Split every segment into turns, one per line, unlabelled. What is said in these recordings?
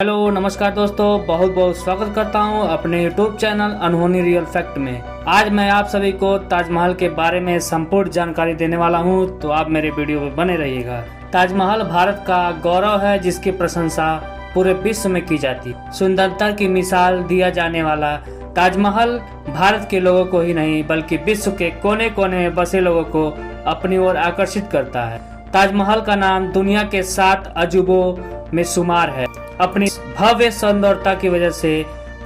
Hello नमस्कार दोस्तों, बहुत बहुत स्वागत करता हूं अपने YouTube चैनल अनहोनी रियल फैक्ट में। आज मैं आप सभी को ताजमहल के बारे में संपूर्ण जानकारी देने वाला हूं, तो आप मेरे वीडियो में बने रहिएगा। ताजमहल भारत का गौरव है, जिसकी प्रशंसा पूरे विश्व में की जाती। सुंदरता की मिसाल दिया जाने वाला ताजमहल भारत के लोगों को ही नहीं बल्कि विश्व के कोने कोने में बसे लोगों को अपनी ओर आकर्षिक करता है। ताजमहल का नाम दुनिया के 7 अजूबों में शुमार है। अपनी भव्य सौंदर्यता की वजह से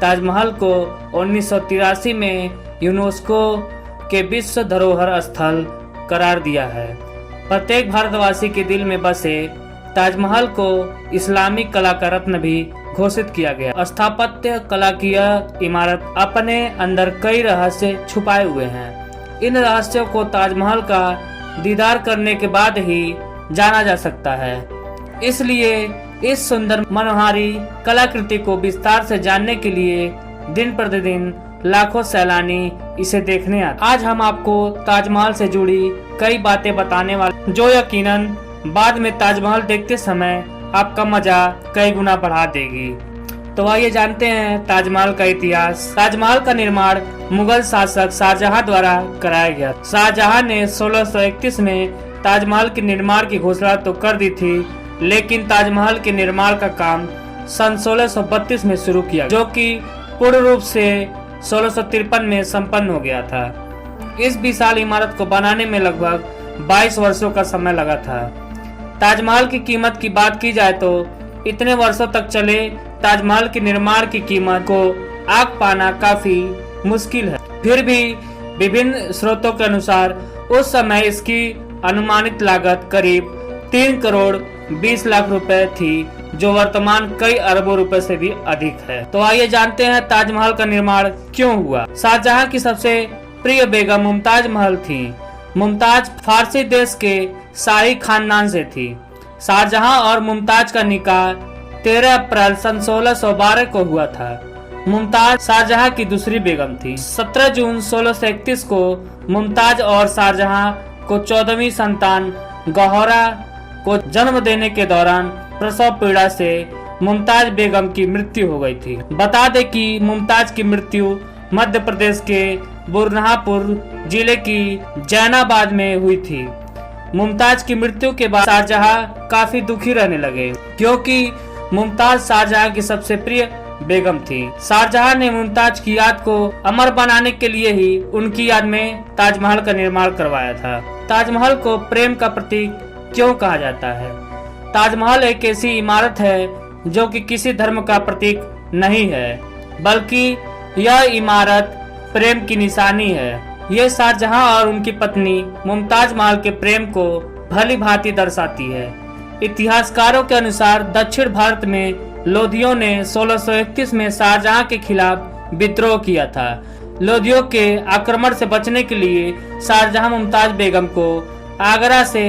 ताजमहल को 1983 में यूनेस्को के विश्व धरोहर स्थल करार दिया है। प्रत्येक भारतवासी के दिल में बसे ताजमहल को इस्लामिक कला का रत्न भी घोषित किया गया। स्थापत्य कला की यह इमारत अपने अंदर कई रहस्य छुपाए हुए हैं। इन रहस्यों को ताजमहल का दीदार करने के बाद ही जाना जा सकता है। इसलिए इस सुंदर मनोहारी कलाकृति को विस्तार से जानने के लिए दिन प्रतिदिन लाखों सैलानी इसे देखने आते। आज हम आपको ताजमहल से जुड़ी कई बातें बताने वाले, जो यकीनन बाद में ताजमहल देखते समय आपका मजा कई गुना बढ़ा देगी। तो आइए जानते हैं ताजमहल का इतिहास। ताजमहल का निर्माण मुगल शासक शाहजहां द्वारा कराया गया। शाहजहां ने 1631 में ताजमहल के निर्माण की घोषणा तो कर दी थी, लेकिन ताजमहल के निर्माण का काम सन 1632 में शुरू किया, जो कि पूर्ण रूप से 1653 में संपन्न हो गया था। इस विशाल इमारत को बनाने में लगभग 22 वर्षों का समय लगा था। ताजमहल की कीमत की बात की जाए तो इतने वर्षों तक चले ताजमहल के निर्माण की कीमत को आंक पाना काफी मुश्किल है। फिर भी विभिन्न स्रोतों के अनुसार उस समय इसकी अनुमानित लागत करीब 3 करोड़ 20 लाख रुपए थी, जो वर्तमान कई अरबों रुपए से भी अधिक है। तो आइए जानते हैं ताजमहल का निर्माण क्यों हुआ। शाहजहां की सबसे प्रिय बेगम मुमताज महल थी। मुमताज फारसी देश के शाही खानदान से थी। शाहजहां और मुमताज का निकाह 13 अप्रैल सन 1612 को हुआ था। मुमताज शाहजहां की दूसरी बेगम थी। 17 जून 1631 को मुमताज और शाहजहां को 14वीं संतान गौहरा को जन्म देने के दौरान प्रसव पीड़ा से मुमताज बेगम की मृत्यु हो गई थी। बता दें कि मुमताज की मृत्यु मध्य प्रदेश के बुरहानपुर जिले की जैनाबाद में हुई थी। मुमताज की मृत्यु के बाद शाहजहां काफी दुखी रहने लगे, क्योंकि मुमताज शाहजहां की सबसे प्रिय बेगम थी। शाहजहां ने मुमताज की याद को अमर बनाने के लिए ही उनकी याद में ताजमहल का निर्माण करवाया था। ताजमहल को प्रेम का प्रतीक क्यों कहा जाता है? ताजमहल एक ऐसी इमारत है जो कि किसी धर्म का प्रतीक नहीं है, बल्कि यह इमारत प्रेम की निशानी है। यह शाहजहां और उनकी पत्नी मुमताज महल के प्रेम को भली भांति दर्शाती है। इतिहासकारों के अनुसार दक्षिण भारत में लोधियों ने 1631 में शाहजहां के खिलाफ विद्रोह किया था। लोधियों के आक्रमण से बचने के लिए शाहजहां मुमताज बेगम को आगरा से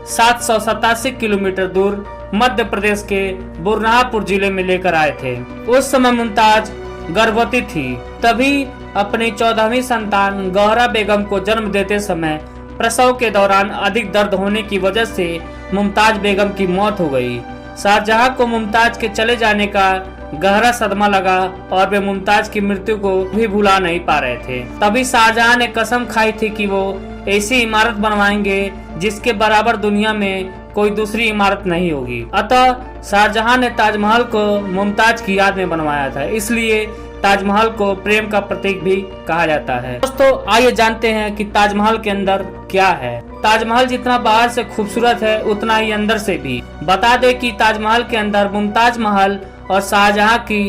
787 किलोमीटर दूर मध्य प्रदेश के बुरहानपुर जिले में लेकर आए थे। उस समय मुमताज गर्भवती थी। तभी अपनी 14वीं संतान गौहरा बेगम को जन्म देते समय प्रसव के दौरान अधिक दर्द होने की वजह से मुमताज बेगम की मौत हो गई। शाहजहां को मुमताज के चले जाने का गहरा सदमा लगा और वे मुमताज की मृत्यु को भी भुला नहीं पा रहे थे। तभी शाहजहां ने कसम खाई थी कि वो ऐसी इमारत बनवाएंगे जिसके बराबर दुनिया में कोई दूसरी इमारत नहीं होगी। अतः शाहजहां ने ताजमहल को मुमताज की याद में बनवाया था, इसलिए ताजमहल को प्रेम का प्रतीक भी कहा जाता है। दोस्तों आइए जानते हैं कि ताजमहल के अंदर क्या है। ताजमहल जितना बाहर से खूबसूरत है, उतना ही अंदर से भी। बता दें कि ताजमहल के अंदर मुमताज महल और शाहजहां की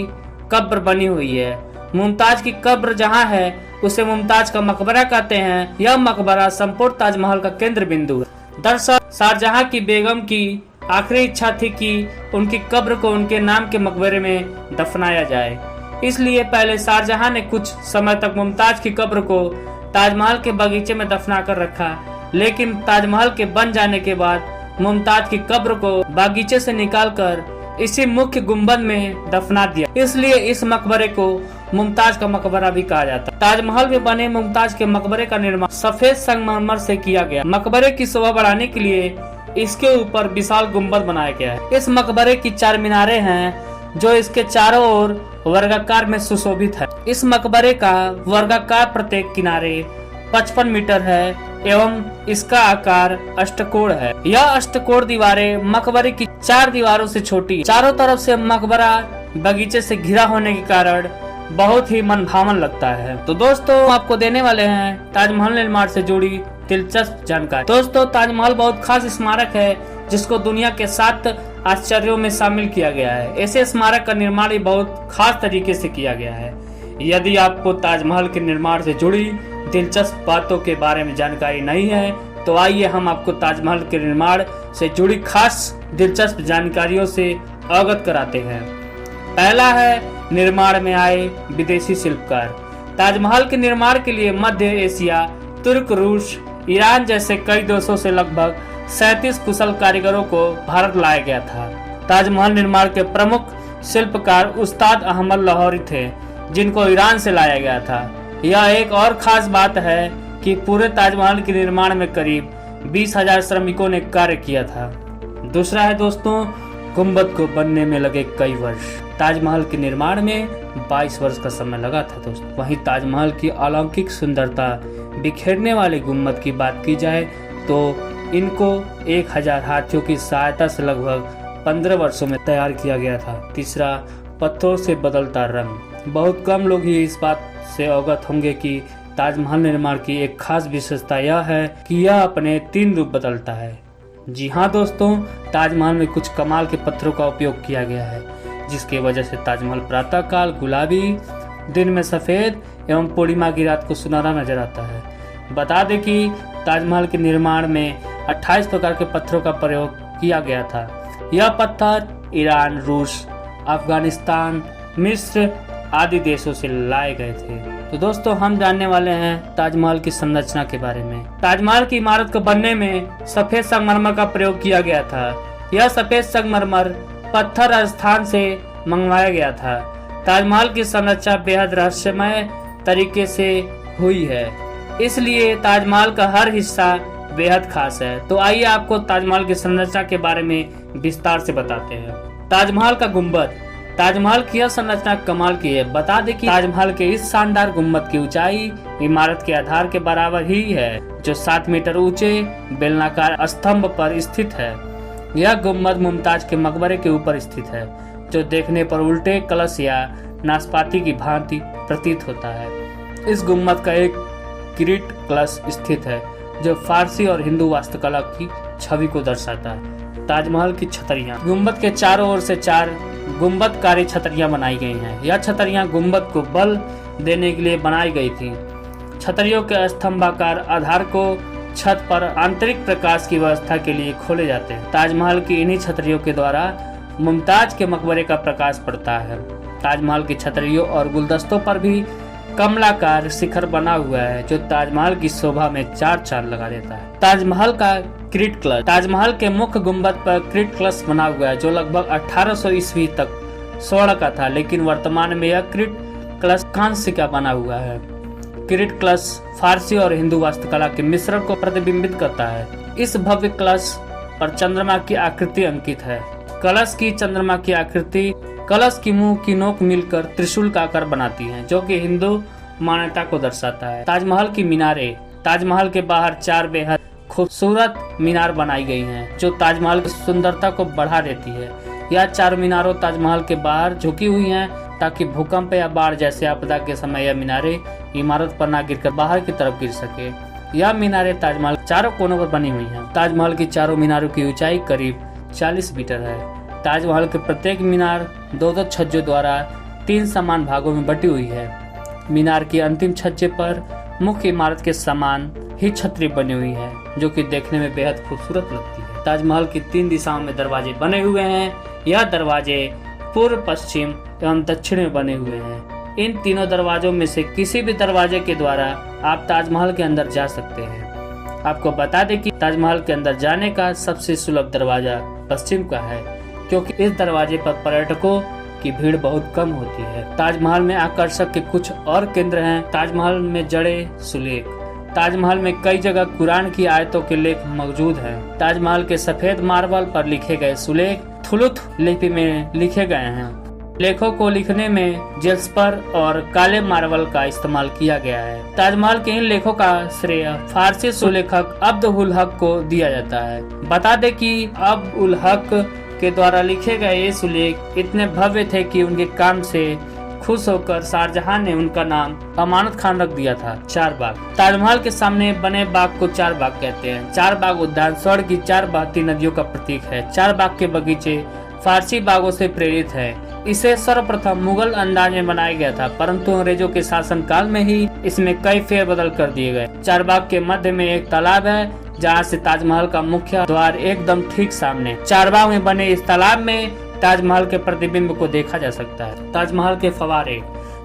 कब्र बनी हुई है। मुमताज की कब्र जहां है उसे मुमताज का मकबरा कहते हैं। यह मकबरा संपूर्ण ताजमहल का केंद्र बिंदु है। दरअसल शाहजहां की बेगम की आखिरी इच्छा थी कि उनकी कब्र को उनके नाम के मकबरे में दफनाया जाए। इसलिए पहले शाहजहां ने कुछ समय तक मुमताज की कब्र को ताजमहल के बगीचे में दफना कर रखा, लेकिन ताजमहल के बन जाने के बाद मुमताज की कब्र को बागीचे से निकालकर इसी मुख्य गुंबद में दफना दिया। इसलिए इस मकबरे को मुमताज का मकबरा भी कहा जाता है। ताजमहल में बने मुमताज के मकबरे का निर्माण सफेद संगमरमर से किया गया। मकबरे की शोभा बढ़ाने के लिए इसके ऊपर विशाल गुंबद बनाया गया है। इस मकबरे की 4 मीनारें हैं जो इसके चारों ओर वर्गाकार में सुशोभित है। इस मकबरे का वर्गाकार प्रत्येक किनारे 55 मीटर है एवं इसका आकार अष्टकोण है। यह अष्टकोण दीवारें मकबरे की 4 दीवारों से छोटी, चारों तरफ से मकबरा बगीचे से घिरा होने के कारण बहुत ही मनभावन लगता है। तो दोस्तों आपको देने वाले हैं ताजमहल निर्माण से जुड़ी दिलचस्प जानकारी। दोस्तों ताजमहल बहुत खास स्मारक है जिसको दुनिया के 7 आश्चर्यों में शामिल किया गया है। ऐसे स्मारक का निर्माण भी बहुत खास तरीके से किया गया है। यदि आपको ताजमहल के निर्माण से जुड़ी दिलचस्प बातों के बारे में जानकारी नहीं है तो आइए हम आपको ताजमहल के निर्माण से जुड़ी खास दिलचस्प जानकारियों से अवगत कराते हैं। पहला है निर्माण में आए विदेशी शिल्पकार। ताजमहल के निर्माण के लिए मध्य एशिया, तुर्क, रूस, ईरान जैसे कई देशों से लगभग 37 कुशल कारीगरों को भारत लाया गया था। ताजमहल निर्माण के प्रमुख शिल्पकार उस्ताद अहमद लाहौरी थे जिनको ईरान से लाया गया था। यह एक और खास बात है कि पूरे ताजमहल के निर्माण में करीब 20,000 श्रमिकों ने कार्य किया था। दूसरा है दोस्तों गुंबद को बनने में लगे कई वर्ष। ताजमहल के निर्माण में 22 वर्ष का समय लगा था दोस्तों। वहीं ताजमहल की अलौकिक सुंदरता बिखेरने वाले गुंबद की बात की जाए तो इनको 1000 हाथियों की सहायता से लगभग 15 वर्षों में तैयार किया गया था। तीसरा पत्थरों से बदलता रंग। बहुत कम लोग ही इस बात से अवगत होंगे कि ताजमहल निर्माण की एक खास विशेषता यह है कि यह अपने 3 रूप बदलता है। जी हाँ दोस्तों, ताजमहल में कुछ कमाल के पत्थरों का उपयोग किया गया है जिसकी वजह से ताजमहल प्रातः काल गुलाबी, दिन में सफेद एवं पूर्णिमा की रात को सुनहरा नजर आता है। बता दें कि ताजमहल के निर्माण में 28 प्रकार के पत्थरों का प्रयोग किया गया था। यह पत्थर ईरान, रूस, अफगानिस्तान, मिस्र आदि देशों से लाए गए थे। तो दोस्तों हम जानने वाले हैं ताजमहल की संरचना के बारे में। ताजमहल की इमारत को बनने में सफेद संगमरमर का प्रयोग किया गया था। यह सफेद संगमरमर पत्थर राजस्थान से मंगवाया गया था। ताजमहल की संरचना बेहद रहस्यमय तरीके से हुई है, इसलिए ताजमहल का हर हिस्सा बेहद खास है। तो आइए आपको ताजमहल की संरचना के बारे में विस्तार से बताते हैं। ताजमहल का गुंबद। ताजमहल की यह संरचना कमाल की है। बता दें कि ताजमहल के इस शानदार गुंबद की ऊंचाई इमारत के आधार के बराबर ही है, जो 7 मीटर ऊंचे बेलनाकार स्तंभ पर स्थित है। यह गुंबद मुमताज के मकबरे के ऊपर स्थित है, जो देखने पर उल्टे कलश या नाशपाती की भांति प्रतीत होता है। इस गुंबद का एक किरीट कलश स्थित है, जो फारसी और हिंदू वास्तुकला की छवि को दर्शाता है। ताजमहल की छतरियां। गुंबद के चारों ओर से 4 गुंबदकारी छतरियां बनाई गई हैं। यह छतरियां गुंबद को बल देने के लिए बनाई गई थी। छतरियों के स्तंभाकार आधार को छत पर आंतरिक प्रकाश की व्यवस्था के लिए खोले जाते हैं। ताजमहल की इन्हीं छतरियों के द्वारा मुमताज के मकबरे का प्रकाश पड़ता है। ताजमहल की छतरियों और गुलदस्तों पर भी कमलाकार शिखर बना हुआ है, जो ताजमहल की शोभा में 4 चांद लगा देता है। ताजमहल का किरीट कलश। ताजमहल के मुख्य गुंबद पर किरीट कलश बना हुआ है, जो लगभग 1800 ईस्वी तक स्वर्ण का था, लेकिन वर्तमान में यह किरीट कलश कांस्य का बना हुआ है। किरीट कलश फारसी और हिंदू वास्तुकला के मिश्रण को प्रतिबिंबित करता है। इस भव्य कलश पर चंद्रमा की आकृति अंकित है। कलश की चंद्रमा की आकृति कलश की मुंह की नोक मिलकर त्रिशूल का आकार बनाती है, जो कि हिंदू मान्यता को दर्शाता है। ताजमहल की मीनारें। ताजमहल के बाहर 4 बेहद खूबसूरत मीनार बनाई गई हैं, जो ताजमहल की सुंदरता को बढ़ा देती है। यह 4 मीनारों ताजमहल के बाहर झुकी हुई हैं, ताकि भूकंप या बाढ़ जैसे आपदा के समय यह मीनारें इमारत पर न गिरकर बाहर की तरफ गिर सके। यह मीनारें ताजमहल चारों कोनों पर बनी हुई हैं। ताजमहल की चारों मीनारों की ऊंचाई करीब 40 मीटर है। ताजमहल के प्रत्येक मीनार 2-2 छज्जों द्वारा 3 समान भागों में बटी हुई है। मीनार की अंतिम छज्जे पर मुख्य इमारत के समान ही छतरी बनी हुई है, जो कि देखने में बेहद खूबसूरत लगती है। ताजमहल की 3 दिशाओं में दरवाजे बने हुए हैं। यह दरवाजे पूर्व, पश्चिम एवं दक्षिण में बने हुए हैं। इन तीनों दरवाजों में से किसी भी दरवाजे के द्वारा आप ताजमहल के अंदर जा सकते हैं। आपको बता दें कि ताजमहल के अंदर जाने का सबसे सुलभ दरवाजा पश्चिम का है, क्योंकि इस दरवाजे पर पर्यटकों की भीड़ बहुत कम होती है। ताजमहल में आकर्षक के कुछ और केंद्र हैं। ताजमहल में जड़े सुलेख। ताजमहल में कई जगह कुरान की आयतों के लेख मौजूद हैं। ताजमहल के सफेद मार्बल पर लिखे गए सुलेख थुलुथ लिपि में लिखे गए हैं। लेखों को लिखने में जेस्पर और काले मार्बल का इस्तेमाल किया गया है। ताजमहल के इन लेखों का श्रेय फारसी सुलेखक अब्द उल हक को दिया जाता है। बता दें कि अब्द उल हक के द्वारा लिखे गए ये सुलेख इतने भव्य थे कि उनके काम से खुश होकर शाहजहां ने उनका नाम अमानत खान रख दिया था। चारबाग। ताजमहल के सामने बने बाग को चारबाग कहते हैं। चारबाग उद्यान स्वर्ण की 4 बहती नदियों का प्रतीक है। चारबाग के बगीचे फारसी बागों से प्रेरित है। इसे सर्वप्रथम मुगल अंदाज में बनाया गया था, परंतु अंग्रेजों के शासन काल में ही इसमें कई फेरबदल कर दिए गए। चारबाग के मध्य में एक तालाब है, जहाँ से ताजमहल का मुख्य द्वार एकदम ठीक सामने। चारबाग में बने इस तालाब में ताजमहल के प्रतिबिंब को देखा जा सकता है। ताजमहल के फव्वारे।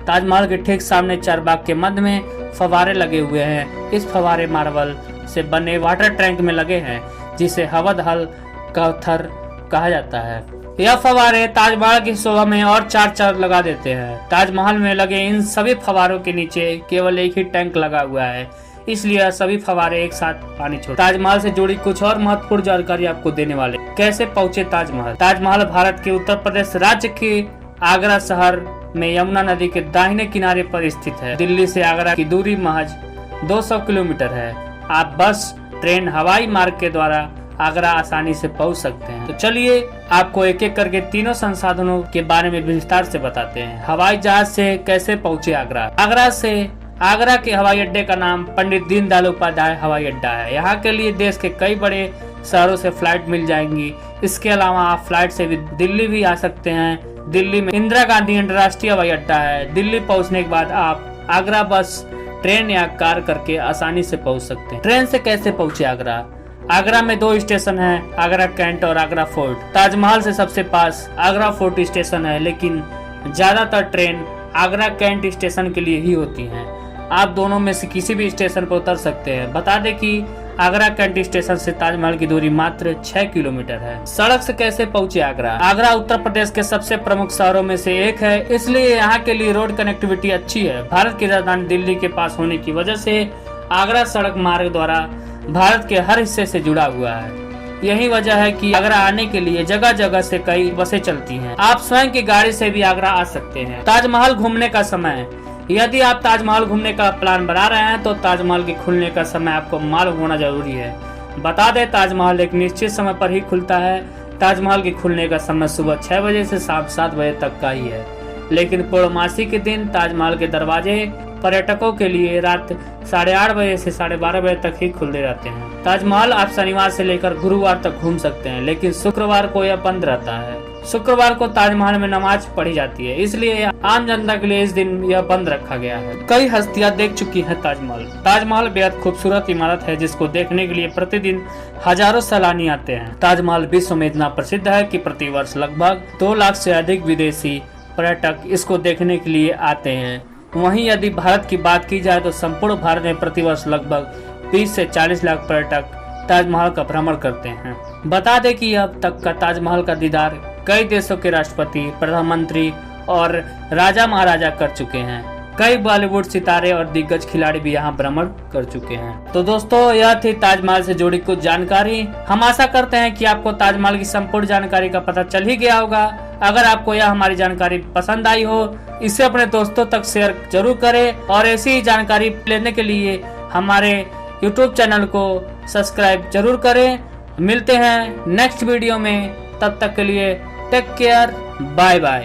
ताजमहल के ठीक सामने चारबाग के मध्य में फव्वारे लगे हुए हैं। इस फव्वारे मार्बल से बने वाटर टैंक में लगे हैं, जिसे हवद-हल कौथर कहा जाता है। यह फव्वारे ताजमहल की शोभा में और 4 चार लगा देते हैं। ताजमहल में लगे इन सभी फव्वारों के नीचे केवल एक ही टैंक लगा हुआ है, इसलिए सभी फव्वारे एक साथ पानी छोड़ते। ताजमहल से जुड़ी कुछ और महत्वपूर्ण जानकारी आपको देने वाले। कैसे पहुंचे ताजमहल? ताजमहल भारत के उत्तर प्रदेश राज्य के आगरा शहर में यमुना नदी के दाहिने किनारे पर स्थित है। दिल्ली से आगरा की दूरी महज 200 किलोमीटर है। आप बस, ट्रेन, हवाई मार्ग के द्वारा आगरा आसानी से पहुंच सकते हैं। तो चलिए आपको एक एक करके तीनों संसाधनों के बारे में विस्तार से बताते हैं। हवाई जहाज से कैसे पहुंचे आगरा? आगरा के हवाई अड्डे का नाम पंडित दीनदयाल उपाध्याय हवाई अड्डा है। यहाँ के लिए देश के कई बड़े शहरों से फ्लाइट मिल जाएंगी। इसके अलावा आप फ्लाइट से भी दिल्ली भी आ सकते हैं। दिल्ली में इंदिरा गांधी अंतर्राष्ट्रीय हवाई अड्डा है। दिल्ली पहुँचने के बाद आप आगरा बस, ट्रेन या कार करके आसानी से पहुँच सकते हैं। ट्रेन से कैसे पहुँचे आगरा? आगरा में 2 स्टेशन हैं, आगरा कैंट और आगरा फोर्ट। ताजमहल से सबसे पास आगरा फोर्ट स्टेशन है, लेकिन ज्यादातर ट्रेन आगरा कैंट स्टेशन के लिए ही होती हैं। आप दोनों में से किसी भी स्टेशन पर उतर सकते हैं। बता दें कि आगरा कैंट स्टेशन से ताजमहल की दूरी मात्र 6 किलोमीटर है। सड़क से कैसे पहुंचे आगरा? आगरा उत्तर प्रदेश के सबसे प्रमुख शहरों में से एक है, इसलिए यहाँ के लिए रोड कनेक्टिविटी अच्छी है। भारत की राजधानी दिल्ली के पास होने की वजह से आगरा सड़क मार्ग द्वारा भारत के हर हिस्से से जुड़ा हुआ है। यही वजह है कि आगरा आने के लिए जगह जगह से कई बसें चलती हैं। आप स्वयं की गाड़ी से भी आगरा आ सकते हैं। ताजमहल घूमने का समय। यदि आप ताजमहल घूमने का प्लान बना रहे हैं तो ताजमहल के खुलने का समय आपको मालूम होना जरूरी है। बता दें, ताजमहल एक निश्चित समय पर ही खुलता है। ताजमहल के खुलने का समय सुबह 6 बजे से शाम 7 बजे तक का ही है, लेकिन पूर्णमासी के दिन ताजमहल के दरवाजे पर्यटकों के लिए रात 8:30 बजे से 12:30 बजे तक ही खुले रहते हैं। ताजमहल आप शनिवार से लेकर गुरुवार तक घूम सकते हैं, लेकिन शुक्रवार को यह बंद रहता है। शुक्रवार को ताजमहल में नमाज पढ़ी जाती है, इसलिए आम जनता के लिए इस दिन यह बंद रखा गया है। कई हस्तियां देख चुकी हैं ताजमहल। ताजमहल बेहद खूबसूरत इमारत है, जिसको देखने के लिए प्रतिदिन हजारों सैलानी आते हैं। ताजमहल विश्व में इतना प्रसिद्ध है कि प्रतिवर्ष लगभग 2 लाख से अधिक विदेशी पर्यटक इसको देखने के लिए आते हैं। वहीं यदि भारत की बात की जाए तो संपूर्ण भारत में प्रतिवर्ष लगभग 20 से 40 लाख पर्यटक ताजमहल का भ्रमण करते हैं। बता दें कि अब तक का ताजमहल का दीदार कई देशों के राष्ट्रपति, प्रधानमंत्री और राजा महाराजा कर चुके हैं। कई बॉलीवुड सितारे और दिग्गज खिलाड़ी भी यहाँ भ्रमण कर चुके हैं। तो दोस्तों, यह थी ताजमहल से जुड़ी कुछ जानकारी। हम आशा करते हैं कि आपको ताजमहल की संपूर्ण जानकारी का पता चल ही गया होगा। अगर आपको यह हमारी जानकारी पसंद आई हो, इसे अपने दोस्तों तक शेयर जरूर करें और ऐसी ही जानकारी लेने के लिए हमारे YouTube चैनल को सब्सक्राइब जरूर करें। मिलते हैं नेक्स्ट वीडियो में, तब तक के लिए टेक केयर, बाय बाय।